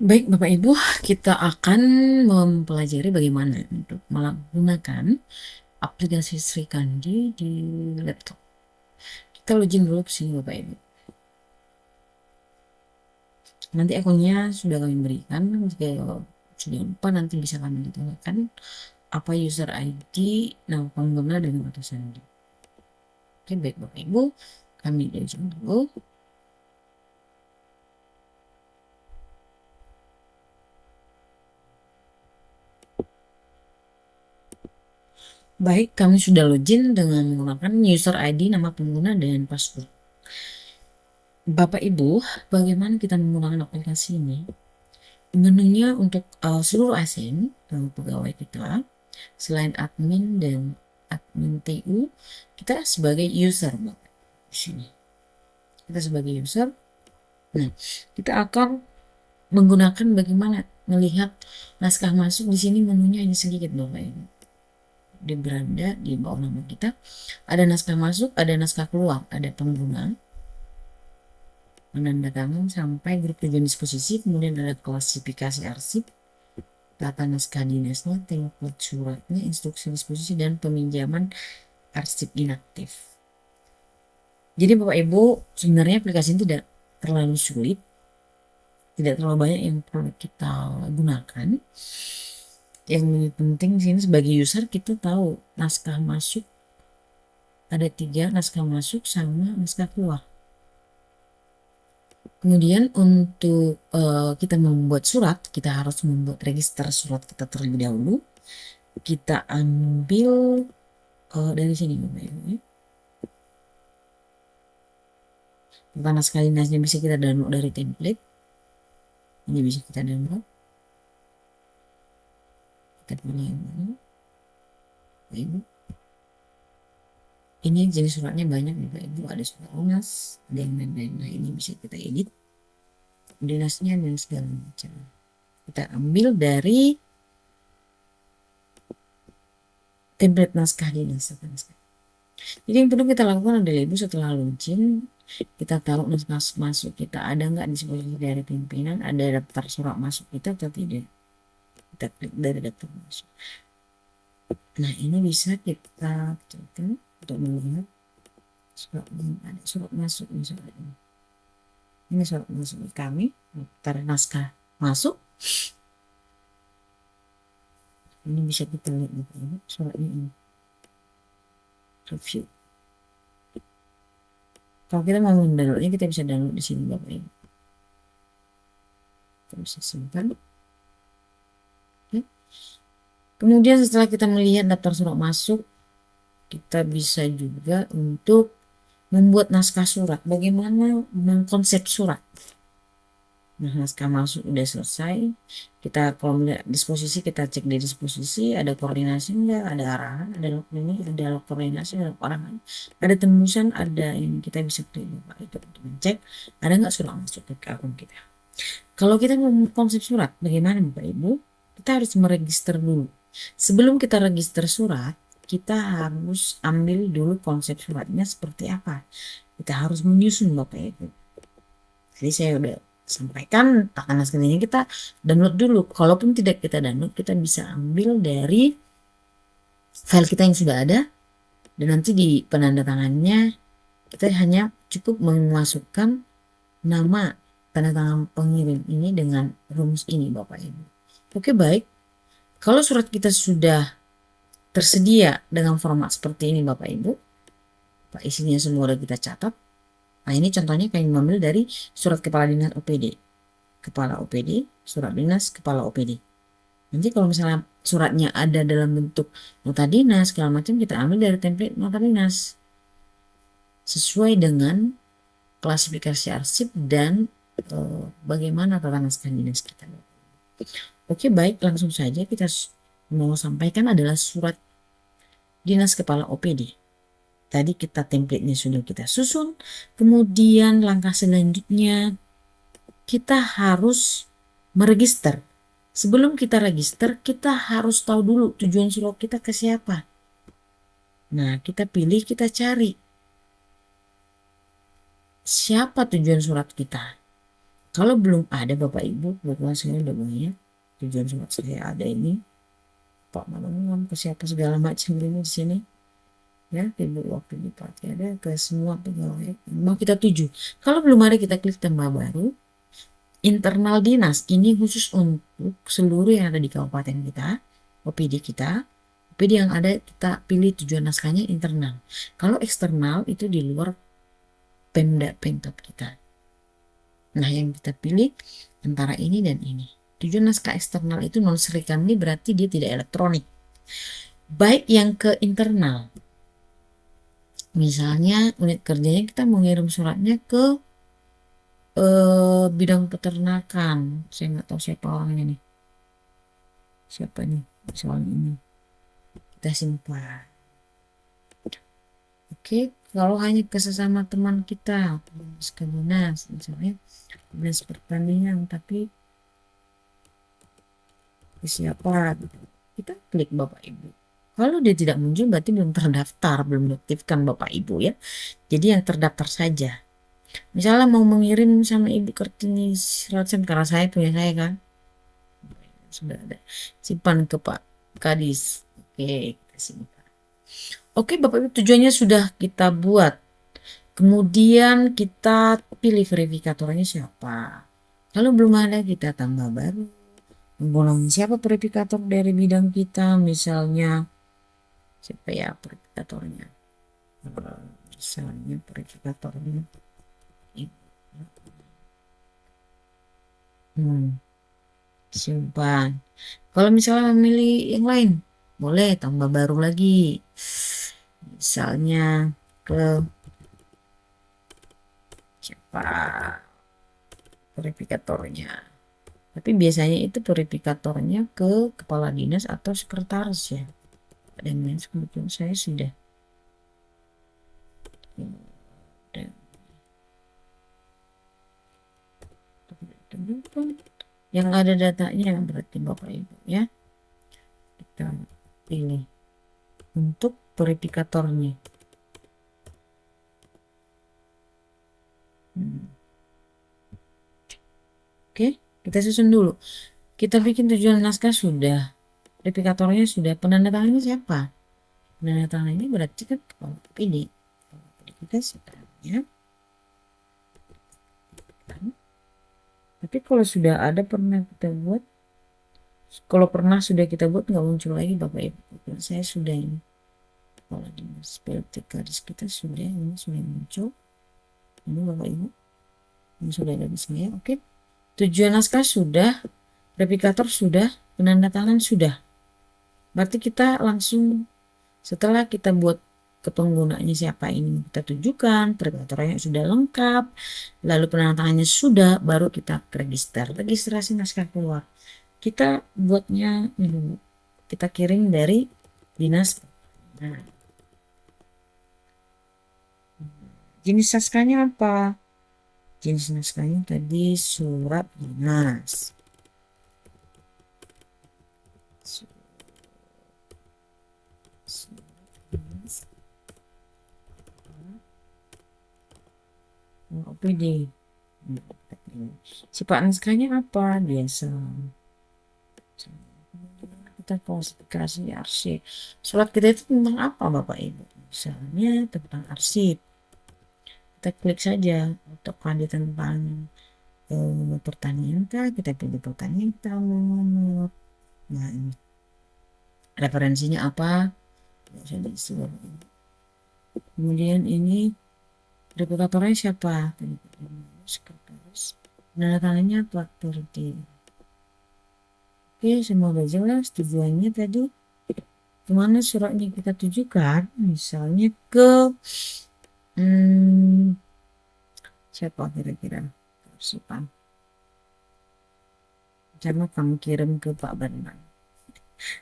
Baik, Bapak Ibu, kita akan mempelajari bagaimana untuk menggunakan aplikasi Sri Kandi di laptop. Kita login dulu ke sini, Bapak Ibu. Nanti akunnya sudah kami berikan. Jika sudah lupa, nanti bisa kami tanyakan apa user ID, nama pengguna, dan kartu sandi. Oke, baik Bapak Ibu, kami login dulu. Baik, kami sudah login dengan menggunakan user ID, nama pengguna, dan password. Bapak Ibu, bagaimana kita menggunakan aplikasi ini? Menunya untuk seluruh ASN pegawai kita, selain admin dan admin TU, kita sebagai user, Bapak, di sini. Kita sebagai user. Nah, kita akan menggunakan bagaimana melihat naskah masuk di sini. Menunya hanya sedikit, Bapak Ibu. Dia berada di bawah nama kita. Ada naskah masuk, ada naskah keluar, ada pengguna, menandatangan sampai grup tujuan disposisi, kemudian ada klasifikasi arsip, tata naskah dinasnya, template suratnya, instruksi disposisi, dan peminjaman arsip inaktif. Jadi Bapak Ibu, sebenarnya aplikasi ini tidak terlalu sulit, tidak terlalu banyak yang perlu kita gunakan. Yang penting di sini sebagai user kita tahu naskah masuk ada 3, naskah masuk sama naskah keluar. Kemudian untuk kita membuat surat, kita harus membuat register surat kita terlebih dahulu. Kita ambil dari sini Bapak Ibu. Karena sekali nasnya bisa kita download dari template. Ini bisa kita download. Kita pilih yang mana. Bapak Ibu. Ini jenis suratnya banyak Bapak Ibu. Ada surat lunas, ada yang lain-lain. Nah ini bisa kita edit dinasnya dan segala macam. Kita ambil dari template naskah dinas. Jadi yang perlu kita lakukan adalah Ibu setelah login, kita taruh naskah masuk kita ada nggak disposisi dari pimpinan, ada daftar surat masuk kita atau tidak. Kita klik dari daftar masuk. Nah ini bisa kita cek untuk melihat surat, ada surat masuk misalnya. Ini surat masuk kami, daftar naskah masuk. Ini bisa kita lihat ini suratnya ini. Review. Kalau kita mau mendownloadnya kita bisa download di sini Bapak Ibu. Kita bisa simpan. Oke. Kemudian setelah kita melihat daftar surat masuk, kita bisa juga untuk membuat naskah surat. Bagaimana mengkonsep surat? Nah, naskah masuk udah selesai. Kita kalau melihat disposisi, kita cek di disposisi ada koordinasi enggak, ada arahan, ada log ini, ada log koordinasi, ada log arahan, ada tembusan, ada yang kita bisa klik Bapak itu untuk mencek ada nggak surat masuk ke akun kita. Kalau kita mau konsep surat, bagaimana Bapak Ibu? Kita harus meregister dulu. Sebelum kita register surat, kita harus ambil dulu konsep suratnya seperti apa. Kita harus menyusun Bapak Ibu. Jadi saya udah sampaikan tata naskah ini kita download dulu. Kalaupun tidak kita download, kita bisa ambil dari file kita yang sudah ada dan nanti di penandatangannya kita hanya cukup memasukkan nama tanda tangan pengirim ini dengan rumus ini Bapak Ibu. Oke baik, kalau surat kita sudah tersedia dengan format seperti ini Bapak Ibu, Pak isinya semua sudah kita catat. Nah ini contohnya kami mengambil dari surat kepala dinas OPD. Kepala OPD, surat dinas kepala OPD. Nanti kalau misalnya suratnya ada dalam bentuk nota dinas segala macam kita ambil dari template nota dinas. Sesuai dengan klasifikasi arsip dan bagaimana tata naskah dinas kita. Oke baik, langsung saja kita mau sampaikan adalah surat dinas kepala OPD. Tadi kita template-nya sudah kita susun. Kemudian langkah selanjutnya kita harus meregister. Sebelum kita register, kita harus tahu dulu tujuan surat kita ke siapa. Nah, kita pilih, kita cari siapa tujuan surat kita. Kalau belum ada Bapak Ibu, kebetulan saya udah banyak tujuan surat saya ada ini, Pak Malam ke siapa segala macam ini di sini, ya Ibu waktu dipakai ada ke semua pegawai mau kita tuju. Kalau belum ada kita klik tambah baru. Internal dinas ini khusus untuk seluruh yang ada di kabupaten kita, OPD kita. OPD yang ada kita pilih tujuan naskahnya internal. Kalau eksternal itu di luar Pemda Pemkab kita. Nah, yang kita pilih antara ini dan ini. Tujuan naskah eksternal itu non serikandi berarti dia tidak elektronik. Baik yang ke internal. Misalnya unit kerjanya kita mau ngirim suratnya ke bidang peternakan. Saya nggak tahu siapa orangnya nih. Siapa nih? Soal ini. Kita simpan. Oke, kalau hanya ke sesama teman kita, ke dinas, misalnya dinas pertanian, tapi siapa? Kita klik Bapak Ibu. Kalau dia tidak muncul berarti belum terdaftar, belum diaktifkan Bapak Ibu ya. Jadi yang terdaftar saja. Misalnya mau mengirim sama Ibu Kartini 100 karena saya punya saya kan. Sudah ada. Simpan ke Pak Kadis. Oke, kita simpan. Oke, Bapak Ibu tujuannya sudah kita buat. Kemudian kita pilih verifikatornya siapa. Kalau belum ada kita tambah baru. Menggunakan siapa verifikator dari bidang kita, misalnya siapa ya verifikatornya. Misalnya verifikatornya. Simpan. Kalau misalnya memilih yang lain, boleh tambah baru lagi. Misalnya ke siapa verifikatornya. Tapi biasanya itu verifikatornya ke kepala dinas atau sekretaris ya. Dan kebetulan saya sudah. Yang ada datanya berarti Bapak Ibu ya. Kita pilih untuk verifikatornya. Oke, kita susun dulu. Kita bikin tujuan naskah sudah. Verifikatornya sudah. Penandatangannya siapa? Penandatangannya berarti kan kepala PD. Kepala PD kita sekarang ya. Tapi kalau sudah ada pernah kita buat, kalau pernah sudah kita buat nggak muncul lagi Bapak Ibu. Saya sudah ini. Kepala dinas PLTK kita sudah ini sudah muncul. Ini Bapak Ibu. Ini sudah ada di saya. Oke. Tujuan naskah sudah, verifikator sudah, penandatangan sudah. Berarti kita langsung setelah kita buat ke penggunanya siapa ini kita tujukan, verifikatornya sudah lengkap, lalu penandatangannya sudah, baru kita register. Registrasi naskah keluar. Kita buatnya kita kirim dari dinas. Nah, jenis naskahnya apa? Jenis naskahnya tadi surat dinas. OPD. Sifat naskahnya apa? Biasa. Kita klasifikasi arsip. Surat kita itu tentang apa Bapak Ibu? Misalnya tentang arsip. Kita klik saja untuk tadi tentang pertanian kita pilih pertanian kita mau. Nah ini referensinya apa? Kemudian ini verifikatornya siapa? Sekretaris. Nah tangannya apa? Seperti oke, semoga jelas tujuannya tadi kemana suratnya kita tujukan, misalnya ke siapa kira-kira Sipan. Karena kamu kirim ke Pak Bambang.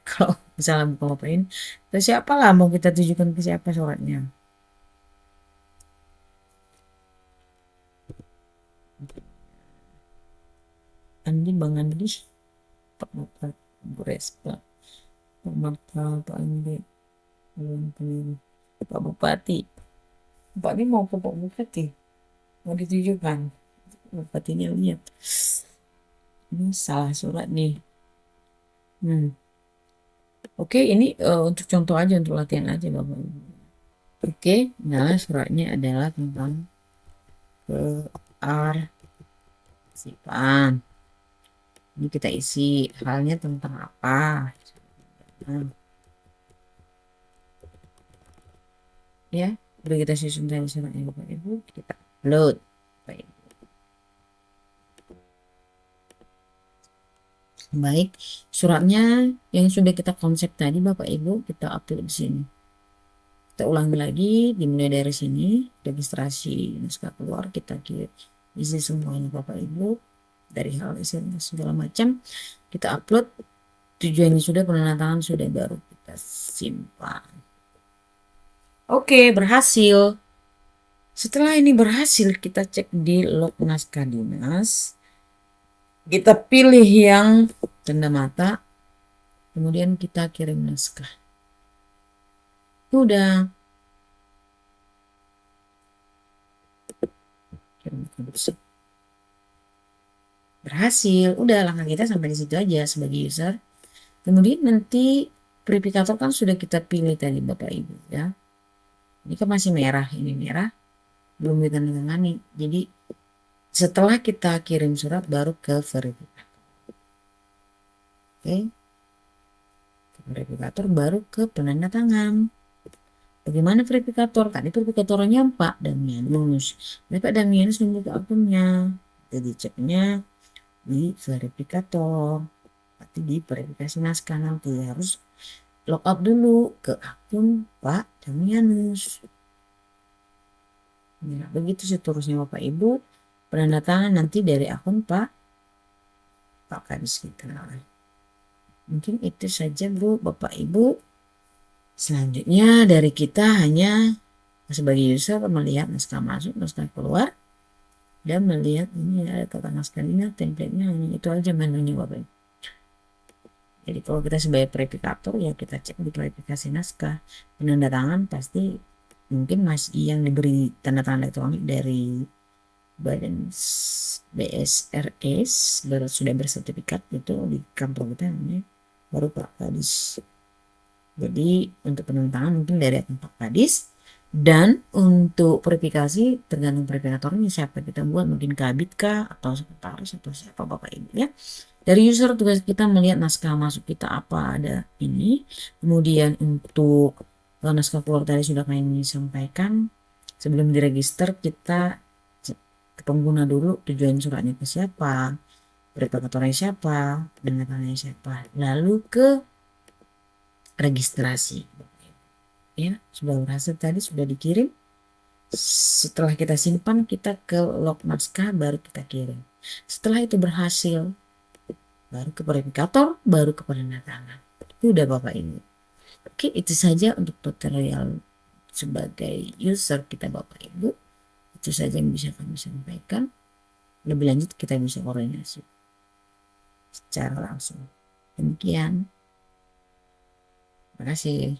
Kalau misalnya buka ngapain, ke siapa lah mau kita tujukan ke siapa suratnya. Andi Bang Andi, Pak Mata, Bu Respa, Pak Marta, Pak Andi, Pak Bupati. Pak ini mau ke Pak Bupati, mau ditujukan. Bapak ini lihat. Ini salah surat nih. Oke, ini untuk contoh aja, untuk latihan aja Bapak Ibu. Oke, nah suratnya adalah tentang kearsipan. Ini kita isi halnya tentang apa. Nah, ya, udah kita susun tadi suratnya Bapak Ibu, kita upload Bapak Ibu. Baik, suratnya yang sudah kita konsep tadi Bapak Ibu, kita upload di sini. Kita ulangi lagi, dimulai dari sini, registrasi naskah keluar, kita isi semuanya Bapak Ibu, dari hal segala macam, kita upload. Tujuannya sudah, penandatangan sudah, baru kita simpan. Oke, berhasil. Setelah ini berhasil, kita cek di log naskah dinas. Kita pilih yang tanda mata, kemudian kita kirim naskah. Udah. Berhasil. Udah, langkah kita sampai di situ aja sebagai user. Kemudian nanti verifikator kan sudah kita pilih tadi Bapak Ibu ya. Ini kan masih merah, ini merah, belum ditandatangani. Jadi setelah kita kirim surat baru ke verifikator. Oke. Ke verifikator baru ke penanda tangan. Bagaimana verifikator? Tadi verifikatornya Pak Damianus. Pak Damianus membuka akunnya. Jadi ceknya di verifikator. Berarti di verifikasi naskah nanti harus login dulu ke akun Pak Damianus. Nah, begitu seterusnya Bapak Ibu. Penandatangan nanti dari akun Pak Kadis kita. Mungkin itu saja Bu, Bapak Ibu. Selanjutnya dari kita hanya sebagai user melihat naskah masuk, naskah keluar, dan melihat ini ada tata naskah ini, template-nya hanya itu aja menunya Bapak Ibu. Jadi kalau kita sebagai verifikator ya kita cek di verifikasi naskah. Penanda tangan pasti mungkin masih yang diberi tanda tangan elektronik dari Badan BSRS sudah bersertifikat itu di kantor kita namanya baru Pak Kadis. Jadi untuk penanda tangan mungkin dari akun Pak Kadis, dan untuk verifikasi tergantung verifikatornya siapa kita buat, mungkin kabit kah atau sekretaris atau siapa Bapak Ibu ya. Dari user tugas kita melihat naskah masuk kita apa ada ini. Kemudian untuk naskah keluar tadi sudah kami sampaikan. Sebelum diregister kita ke pengguna dulu, tujuan suratnya ke siapa, verifikatornya siapa, penandatangannya siapa. Lalu ke registrasi. Ya, sudah berhasil tadi, sudah dikirim. Setelah kita simpan, kita ke log naskah baru kita kirim. Setelah itu berhasil, baru ke verifikator, baru ke penandatangan. Itu udah Bapak Ibu. Oke, itu saja untuk tutorial sebagai user kita Bapak Ibu. Itu saja yang bisa kami sampaikan. Lebih lanjut kita bisa koordinasi secara langsung. Demikian. Terima kasih.